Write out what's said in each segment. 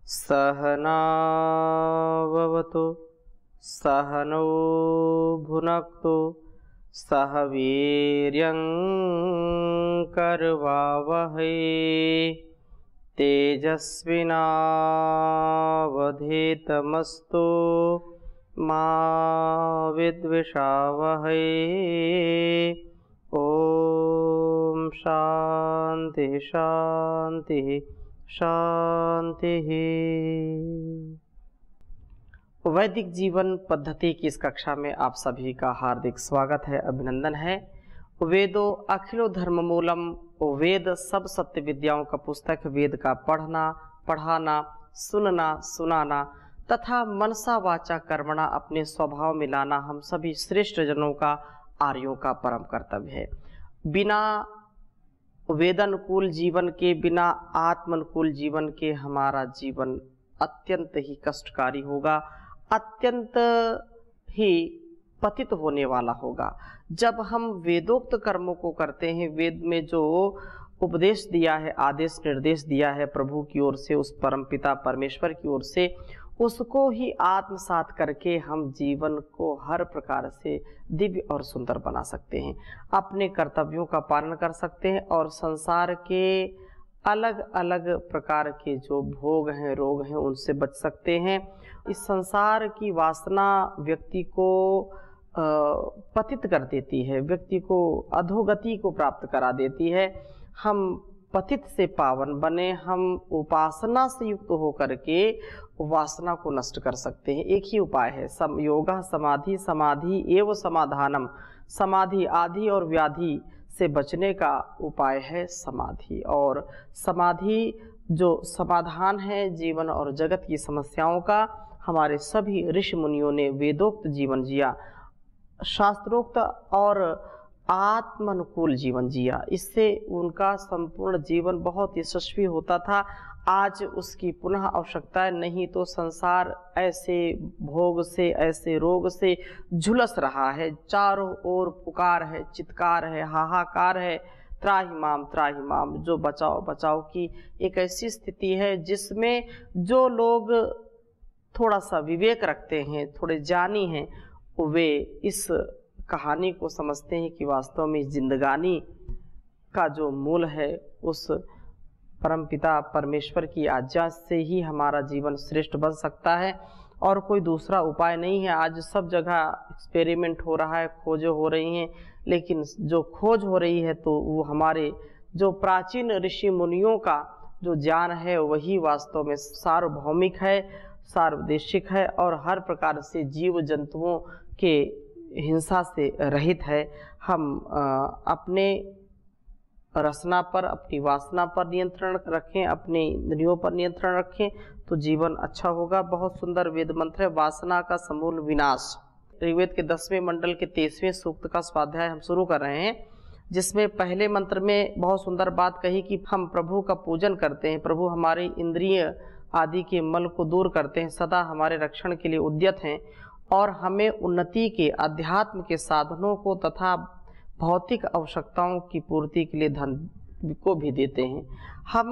सहनाववतु सहनौ भुनक्तु सह वीर्यं करवावहै तेजस्विनावधीतमस्तु मा विद्विषावहै। ओम शांति शांति शांति। वैदिक जीवन पद्धति की इस कक्षा में आप सभी का हार्दिक स्वागत है, अभिनंदन है। वेदो अखिलो धर्म मूलम, वेद सब सत्य विद्याओं का पुस्तक। वेद का पढ़ना, पढ़ाना, सुनना, सुनाना तथा मनसा वाचा कर्मणा अपने स्वभाव में लाना हम सभी श्रेष्ठ जनों का, आर्यों का परम कर्तव्य है। बिना वेदानुकूल जीवन के, बिना आत्मानुकूल जीवन के हमारा जीवन अत्यंत ही कष्टकारी होगा, अत्यंत ही पतित होने वाला होगा। जब हम वेदोक्त कर्मों को करते हैं, वेद में जो उपदेश दिया है, आदेश निर्देश दिया है प्रभु की ओर से, उस परमपिता परमेश्वर की ओर से, उसको ही आत्मसात करके हम जीवन को हर प्रकार से दिव्य और सुंदर बना सकते हैं, अपने कर्तव्यों का पालन कर सकते हैं और संसार के अलग अलग प्रकार के जो भोग हैं, रोग हैं, उनसे बच सकते हैं। इस संसार की वासना व्यक्ति को पतित कर देती है, व्यक्ति को अधोगति को प्राप्त करा देती है। हम पतित से पावन बने, हम उपासना से युक्त होकर के वासना को नष्ट कर सकते हैं। एक ही उपाय है, योगा समाधि, समाधि एवं समाधानम। समाधि आदि और व्याधि से बचने का उपाय है समाधि, और समाधि जो समाधान है जीवन और जगत की समस्याओं का। हमारे सभी ऋषि मुनियों ने वेदोक्त जीवन जिया, शास्त्रोक्त और आत्मानुकूल जीवन जिया। इससे उनका संपूर्ण जीवन बहुत यशस्वी होता था। आज उसकी पुनः आवश्यकता नहीं, तो संसार ऐसे भोग से, ऐसे रोग से झुलस रहा है। चारों ओर पुकार है, चित्कार है, हाहाकार है, त्राहि माम, जो बचाओ बचाओ की एक ऐसी स्थिति है जिसमें जो लोग थोड़ा सा विवेक रखते हैं, थोड़े ज्ञानी हैं, वे इस कहानी को समझते हैं कि वास्तव में जिंदगानी का जो मूल है, उस परमपिता परमेश्वर की आज्ञा से ही हमारा जीवन श्रेष्ठ बन सकता है और कोई दूसरा उपाय नहीं है। आज सब जगह एक्सपेरिमेंट हो रहा है, खोजें हो रही हैं, लेकिन जो खोज हो रही है तो वो हमारे जो प्राचीन ऋषि मुनियों का जो ज्ञान है वही वास्तव में सार्वभौमिक है, सार्वदेशिक है और हर प्रकार से जीव जंतुओं के हिंसा से रहित है। हम अपने रसना पर, अपनी वासना पर नियंत्रण रखें, अपने इंद्रियों पर नियंत्रण रखें तो जीवन अच्छा होगा। बहुत सुंदर वेद मंत्र है, वासना का समूल विनाश। ऋग्वेद के 10वें मंडल के 23वें सूक्त का स्वाध्याय हम शुरू कर रहे हैं, जिसमें पहले मंत्र में बहुत सुंदर बात कही कि हम प्रभु का पूजन करते हैं, प्रभु हमारे इंद्रिय आदि के मल को दूर करते हैं, सदा हमारे रक्षण के लिए उद्यत हैं और हमें उन्नति के, अध्यात्म के साधनों को तथा भौतिक आवश्यकताओं की पूर्ति के लिए धन को भी देते हैं। हम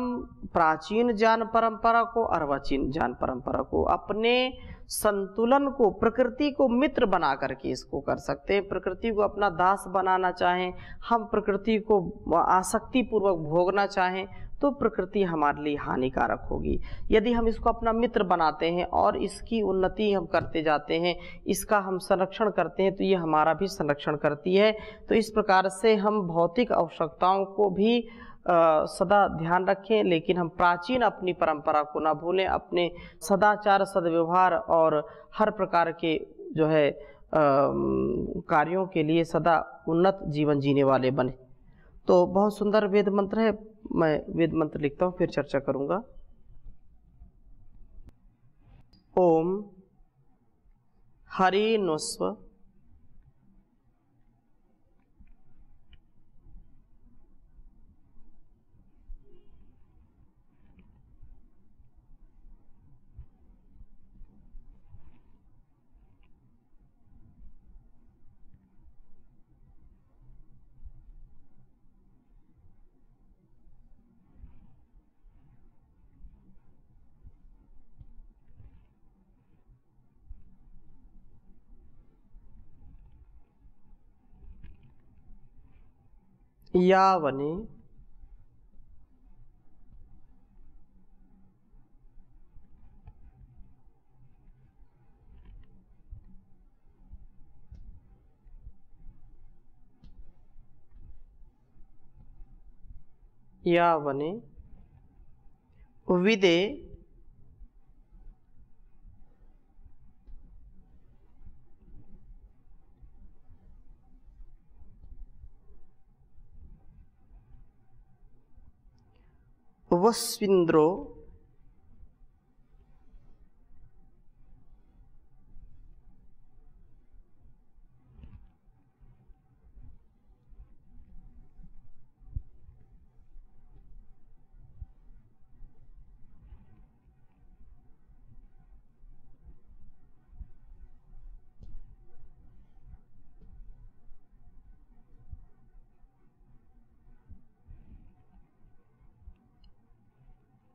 प्राचीन ज्ञान परंपरा को, अर्वाचीन ज्ञान परंपरा को, अपने संतुलन को, प्रकृति को मित्र बना करके इसको कर सकते हैं। प्रकृति को अपना दास बनाना चाहें, हम प्रकृति को आसक्ति पूर्वक भोगना चाहें तो प्रकृति हमारे लिए हानिकारक होगी। यदि हम इसको अपना मित्र बनाते हैं और इसकी उन्नति हम करते जाते हैं, इसका हम संरक्षण करते हैं, तो ये हमारा भी संरक्षण करती है। तो इस प्रकार से हम भौतिक आवश्यकताओं को भी सदा ध्यान रखें, लेकिन हम प्राचीन अपनी परंपरा को ना भूलें। अपने सदाचार, सद्व्यवहार और हर प्रकार के जो है कार्यों के लिए सदा उन्नत जीवन जीने वाले बने। तो बहुत सुंदर वेद मंत्र है, मैं वेद मंत्र लिखता हूँ फिर चर्चा करूँगा। ओम हरि नुस्व यावने यावने विदे वस्विन्द्रो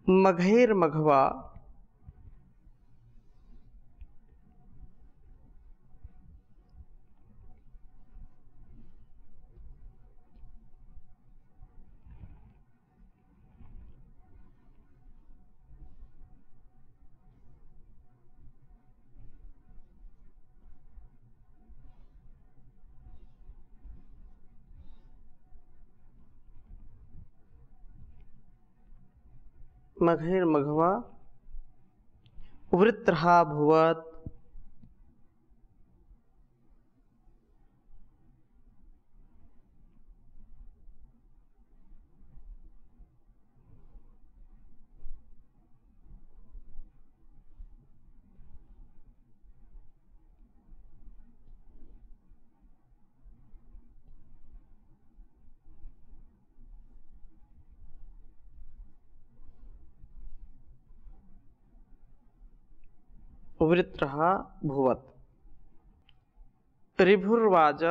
मघेर मघवा मघेर मघवा वृत्रहा भुवत् वृत्रहा भुवत् ऋभुर्वाज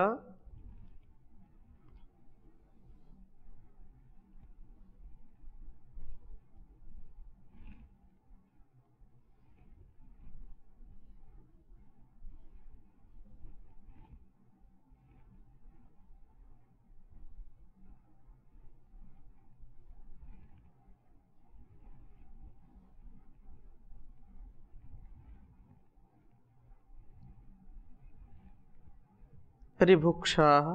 ऋभुक्षाः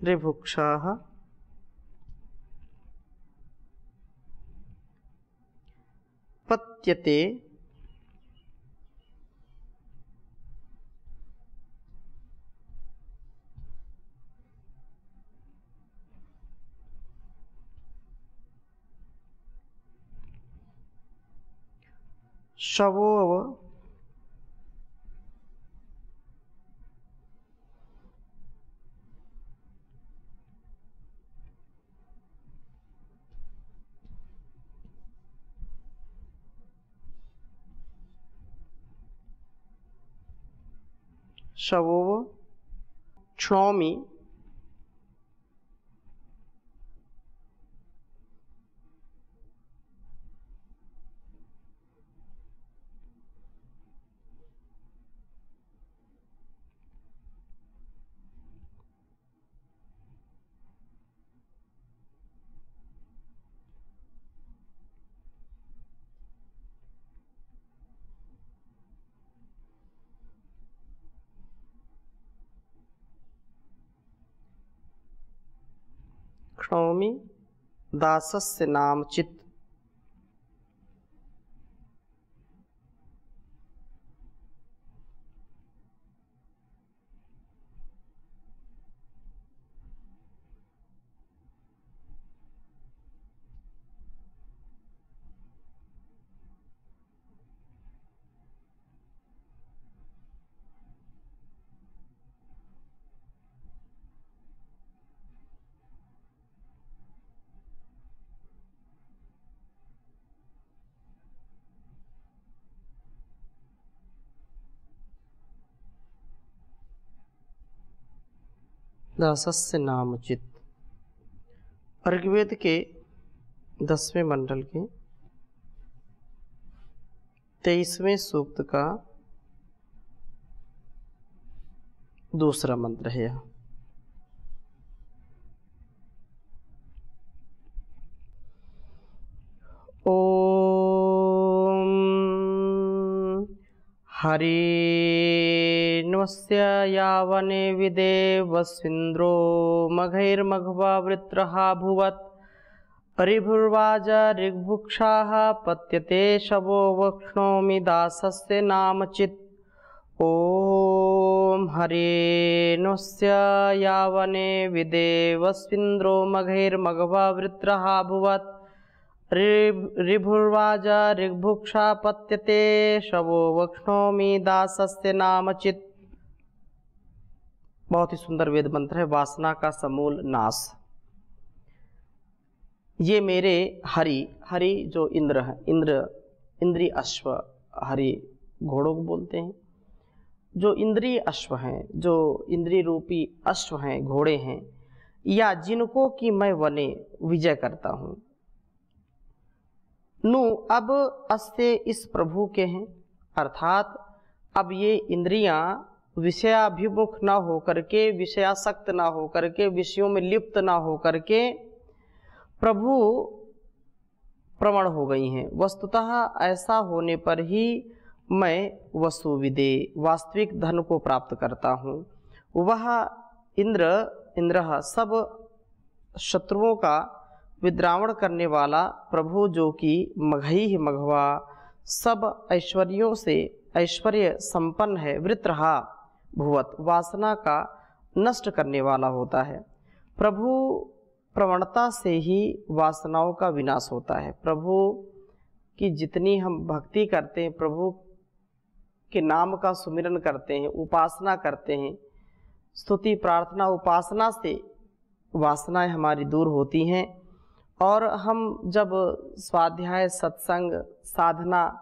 ऋभुक्षाः पत्यते शवोव शवोव क्षौमि क्षौमि दासस्य नाम चित् दासस्य नामचित। ऋग्वेद के 10वें मंडल के 23वें सूक्त का दूसरा मंत्र है यह। ओम हरिन्वस्य यावने विदेवस्विन्द्रो मघैर्मघवा वृत्रहा भुवत् ऋभुर्वाजा ऋग्भुक्षाः पत्यते शवो वक्ष्णोमि दासस्य नामचित्। ओम हरिन्वस्य यावने विदेवस्विन्द्रो मघैर्मघवा वृत्रहा भुवत् ऋभुर्वाजा ऋग्भुक्षा पत्यते शवो वक्ष्णोमि दासस्य नामचित्। बहुत ही सुंदर वेद मंत्र है, वासना का समूल नाश। ये मेरे हरि जो इंद्र है, इंद्री अश्व, हरि घोड़ों को बोलते हैं। जो इंद्रिय अश्व हैं, जो इंद्रिय रूपी अश्व हैं, घोड़े हैं, या जिनको कि मैं वने विजय करता हूँ। नु अब अस्ते इस प्रभु के हैं, अर्थात अब ये इंद्रियां विषयाभिमुख ना होकर के, विषयासक्त ना होकर के, विषयों में लिप्त ना होकर के प्रभु प्रवण हो गई हैं। वस्तुतः ऐसा होने पर ही मैं वसुविदे वास्तविक धन को प्राप्त करता हूँ। वह इंद्र सब शत्रुओं का विद्रावण करने वाला प्रभु, जो कि मघई मघवा सब ऐश्वर्यों से ऐश्वर्य संपन्न है, वृत्रहा भुवत वासना का नष्ट करने वाला होता है। प्रभु प्रवणता से ही वासनाओं का विनाश होता है। प्रभु की जितनी हम भक्ति करते हैं, प्रभु के नाम का सुमिरन करते हैं, उपासना करते हैं, स्तुति प्रार्थना उपासना से वासनाएं हमारी दूर होती हैं। और हम जब स्वाध्याय सत्संग साधना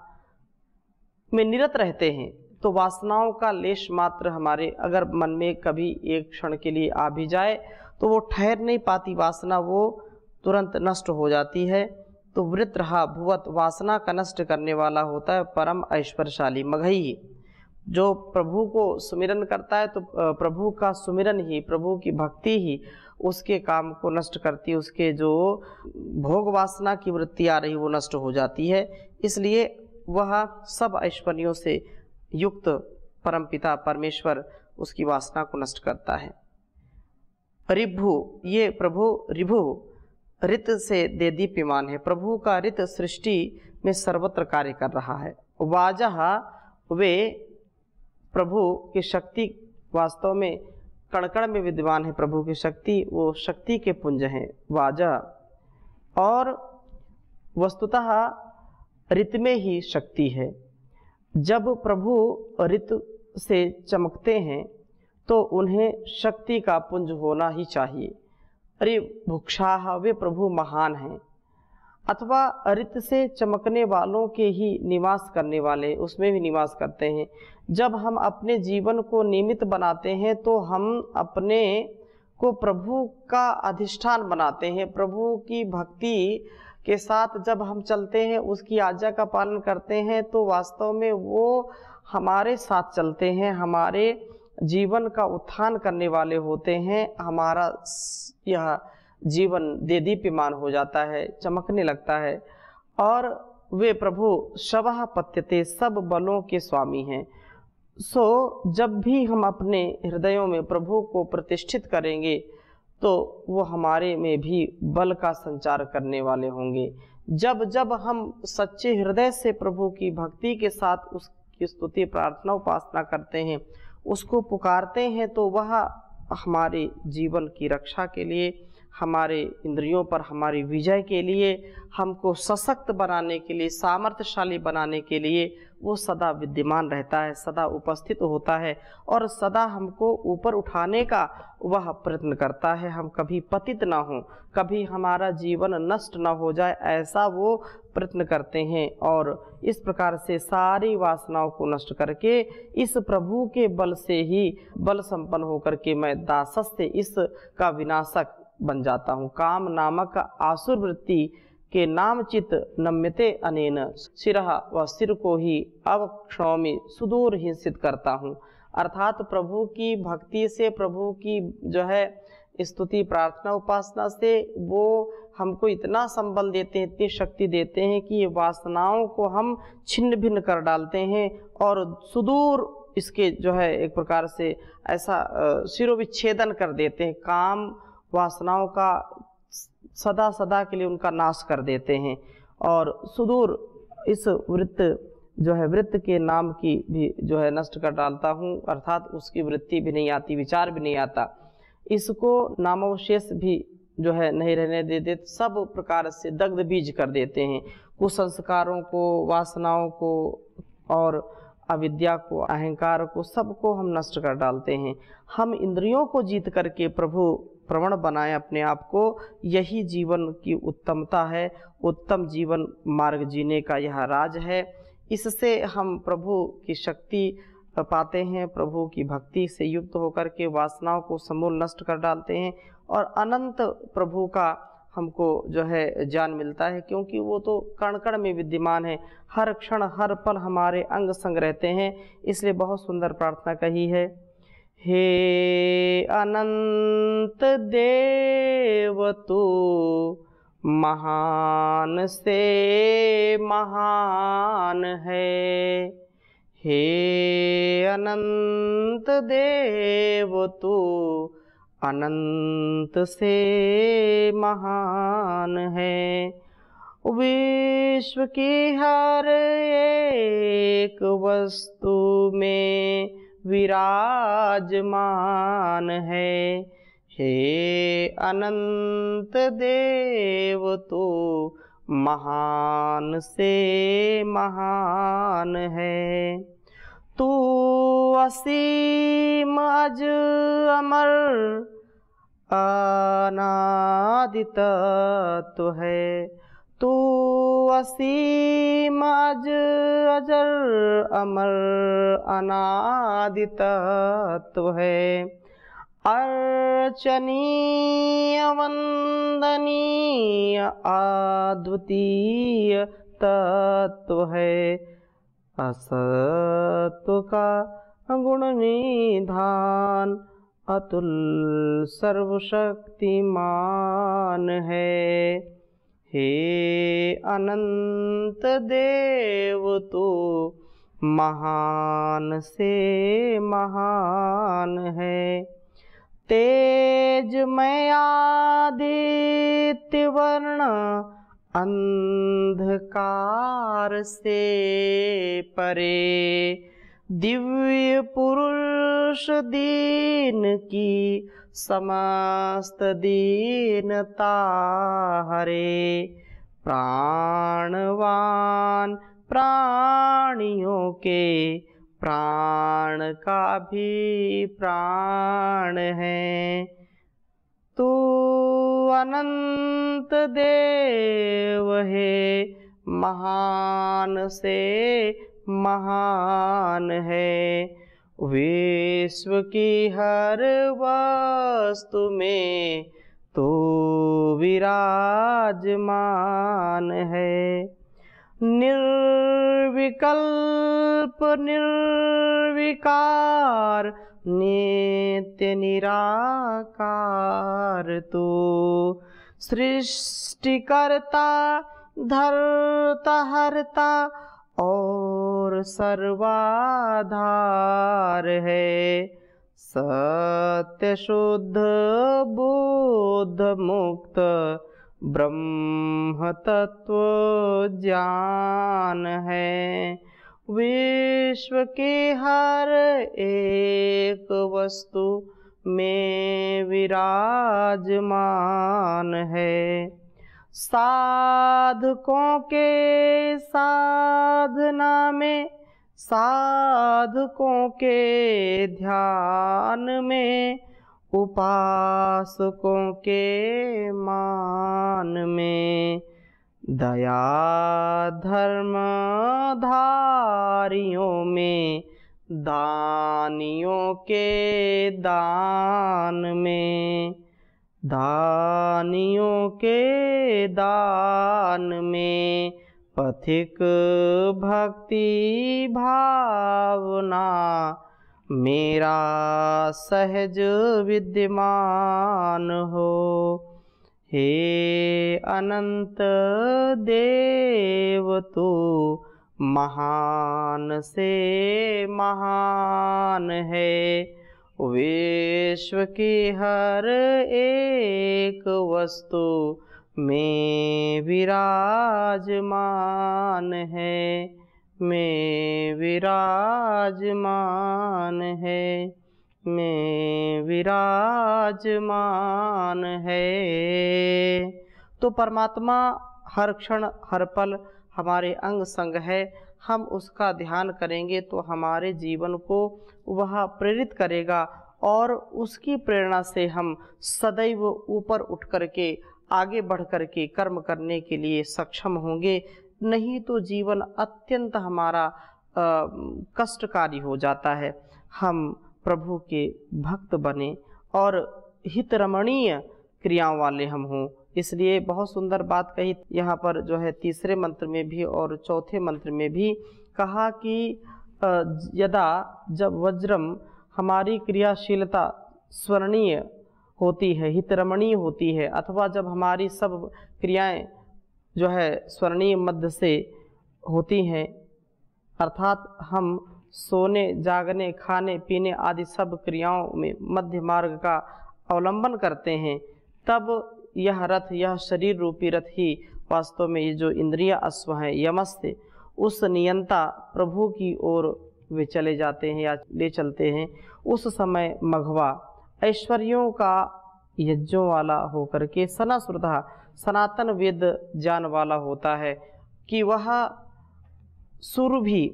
में निरत रहते हैं तो वासनाओं का लेश मात्र हमारे अगर मन में कभी एक क्षण के लिए आ भी जाए तो वो ठहर नहीं पाती, वासना वो तुरंत नष्ट हो जाती है। तो वृत्रहा भुवत वासना का नष्ट करने वाला होता है परम ऐश्वर्यशाली मघई। जो प्रभु को सुमिरन करता है तो प्रभु का सुमिरन ही, प्रभु की भक्ति ही उसके काम को नष्ट करती है। उसके जो भोग वासना की वृत्ति आ रही वो नष्ट हो जाती है। इसलिए वह सब ऐश्वर्यों से युक्त परमपिता परमेश्वर उसकी वासना को नष्ट करता है। ऋभु, ये प्रभु ऋभु ऋत से दे दीप्यमान है। प्रभु का ऋत सृष्टि में सर्वत्र कार्य कर रहा है। वाजह, वे प्रभु की शक्ति वास्तव में कण-कण में विद्यमान है। प्रभु की शक्ति वो शक्ति के पुंज हैं वाजह। और वस्तुतः ऋत में ही शक्ति है। जब प्रभु ऋत से चमकते हैं तो उन्हें शक्ति का पुंज होना ही चाहिए। अरे भुक्षाह, वे प्रभु महान हैं, अथवा ऋत से चमकने वालों के ही निवास करने वाले उसमें भी निवास करते हैं। जब हम अपने जीवन को निमित्त बनाते हैं तो हम अपने को प्रभु का अधिष्ठान बनाते हैं। प्रभु की भक्ति के साथ जब हम चलते हैं, उसकी आज्ञा का पालन करते हैं, तो वास्तव में वो हमारे साथ चलते हैं, हमारे जीवन का उत्थान करने वाले होते हैं। हमारा यह जीवन दे दीप्यमान हो जाता है, चमकने लगता है। और वे प्रभु शवः पत्यते, सब बलों के स्वामी हैं। सो जब भी हम अपने हृदयों में प्रभु को प्रतिष्ठित करेंगे तो वो हमारे में भी बल का संचार करने वाले होंगे। जब जब हम सच्चे हृदय से प्रभु की भक्ति के साथ उसकी स्तुति प्रार्थना उपासना करते हैं, उसको पुकारते हैं, तो वह हमारे जीवन की रक्षा के लिए, हमारे इंद्रियों पर हमारी विजय के लिए, हमको सशक्त बनाने के लिए, सामर्थ्यशाली बनाने के लिए वो सदा विद्यमान रहता है, सदा उपस्थित होता है और सदा हमको ऊपर उठाने का वह प्रयत्न करता है। हम कभी पतित ना हों, कभी हमारा जीवन नष्ट ना हो जाए, ऐसा वो प्रयत्न करते हैं। और इस प्रकार से सारी वासनाओं को नष्ट करके इस प्रभु के बल से ही बल संपन्न होकर के मैं दासस्य इसका विनाशक बन जाता हूँ। काम नामक आसुर वृत्ति के नाम चित नम्यते अनेन शिरः, व सिर को ही अवक्षौमि सुदूर हिंसित करता हूँ। अर्थात प्रभु की भक्ति से, प्रभु की जो है स्तुति प्रार्थना उपासना से वो हमको इतना संबल देते हैं, इतनी शक्ति देते हैं कि ये वासनाओं को हम छिन्न भिन्न कर डालते हैं और सुदूर इसके जो है एक प्रकार से ऐसा शिरोविच्छेदन कर देते हैं। काम वासनाओं का सदा सदा के लिए उनका नाश कर देते हैं और सुदूर इस वृत्त जो है वृत्त के नाम की भी जो है नष्ट कर डालता हूँ। अर्थात उसकी वृत्ति भी नहीं आती, विचार भी नहीं आता, इसको नामोशेष भी जो है नहीं रहने दे देते, सब प्रकार से दग्ध बीज कर देते हैं। कुसंस्कारों को, वासनाओं को और अविद्या को, अहंकार को, सबको हम नष्ट कर डालते हैं। हम इंद्रियों को जीत करके प्रभु प्रवण बनाए अपने आप को, यही जीवन की उत्तमता है। उत्तम जीवन मार्ग जीने का यह राज है। इससे हम प्रभु की शक्ति पाते हैं, प्रभु की भक्ति से युक्त होकर के वासनाओं को समूल नष्ट कर डालते हैं और अनंत प्रभु का हमको जो है ज्ञान मिलता है, क्योंकि वो तो कण कण में विद्यमान है, हर क्षण हर पल हमारे अंग संग रहते हैं। इसलिए बहुत सुंदर प्रार्थना कही है, हे अनंत देव तू महान से महान है, हे अनंत देव तू अनंत से महान है। विश्व की हर एक वस्तु में विराजमान है, हे अनंत देव तो महान से महान है। तू असीम अज अमर अनादि तत्व है, तू असीम अज अजर अमर अनादि तत्व है। अर्चनीय वंदनीय अद्वितीय तत्व है, असत्व का गुण निधान अतुल सर्वशक्तिमान है। हे अनंत देव तू महान से महान है। तेजमय आदित्य वर्ण अंधकार से परे, दिव्य पुरुष दीन की समस्त दीनता हरे। प्राणवान प्राणियों के प्राण का भी प्राण है। तू अनंत देव है, महान से महान है। विश्व की हर वस्तु में तो विराजमान है। निर्विकल्प निर्विकार नित्य निराकार तू, सृष्टिकर्ता धर्ता हरता और सर्वाधार है। सत्य शुद्ध बुद्ध मुक्त ब्रह्म तत्व ज्ञान है। विश्व की हर एक वस्तु में विराजमान है। साधकों के साधना में, साधकों के ध्यान में, उपासकों के मान में, दया धर्म धारियों में, दानियों के दान में, दानियों के दान में, पथिक भक्ति भावना मेरा सहज विद्यमान हो। हे अनंत देव तू महान से महान है। विश्व की हर एक वस्तु में विराजमान है, में विराजमान है, में विराजमान है। तो परमात्मा हर क्षण हर पल हमारे अंग संग है। हम उसका ध्यान करेंगे तो हमारे जीवन को वह प्रेरित करेगा और उसकी प्रेरणा से हम सदैव ऊपर उठ करके आगे बढ़ करके कर्म करने के लिए सक्षम होंगे। नहीं तो जीवन अत्यंत हमारा कष्टकारी हो जाता है। हम प्रभु के भक्त बने और हितरमणीय क्रियाओं वाले हम हों। इसलिए बहुत सुंदर बात कही यहाँ पर जो है तीसरे मंत्र में भी और चौथे मंत्र में भी कहा कि यदा जब वज्रम हमारी क्रियाशीलता स्वर्णीय होती है, हितरमणीय होती है, अथवा जब हमारी सब क्रियाएं जो है स्वर्णीय मध्य से होती हैं, अर्थात हम सोने जागने खाने पीने आदि सब क्रियाओं में मध्य मार्ग का अवलंबन करते हैं, तब यह रथ, यह शरीर रूपी रथ ही वास्तव में ये जो इंद्रिय अश्व हैं यमस्ते, उस नियंता प्रभु की ओर वे चले जाते हैं या ले चलते हैं। उस समय मघवा ऐश्वर्यों का यज्ञों वाला होकर के सनासुरधा सनातन वेद ज्ञान वाला होता है कि वह सुरभि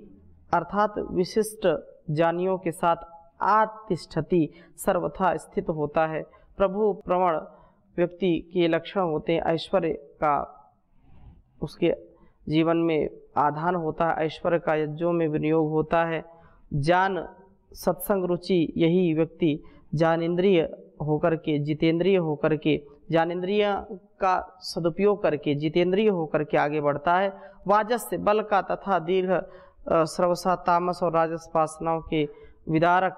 अर्थात विशिष्ट ज्ञानियों के साथ आतिष्ठति सर्वथा स्थित होता है। प्रभु प्रवण व्यक्ति के लक्षण होते हैं। ऐश्वर्य का उसके जीवन में आधान होता है, ऐश्वर्य का यज्ञों में विनियोग होता है। ज्ञान सत्संग रुचि, यही व्यक्ति ज्ञानेंद्रिय होकर के जितेंद्रिय होकर के ज्ञानेंद्रिय का सदुपयोग करके जितेंद्रिय होकर के आगे बढ़ता है। वाजस्य बल का तथा दीर्घ श्रवसा तामस और राजस वासनाओं के विदारक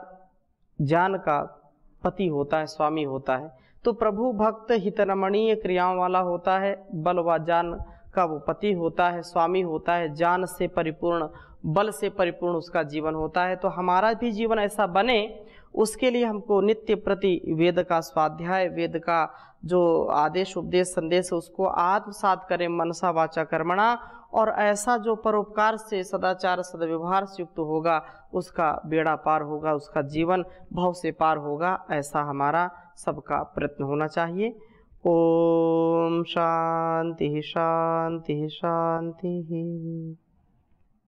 ज्ञान का पति होता है, स्वामी होता है। तो प्रभु भक्त हितरमणीय क्रियाओं वाला होता है, बल व ज्ञान का वो पति होता है, स्वामी होता है, ज्ञान से परिपूर्ण बल से परिपूर्ण उसका जीवन होता है। तो हमारा भी जीवन ऐसा बने, उसके लिए हमको नित्य प्रति वेद का स्वाध्याय, वेद का जो आदेश उपदेश संदेश है उसको आत्मसात करें मनसा वाचा कर्मणा, और ऐसा जो परोपकार से सदाचार सदव्यवहार से युक्त होगा उसका बेड़ा पार होगा, उसका जीवन भव से पार होगा। ऐसा हमारा सबका प्रयत्न होना चाहिए। ओम शांति शांति शांति।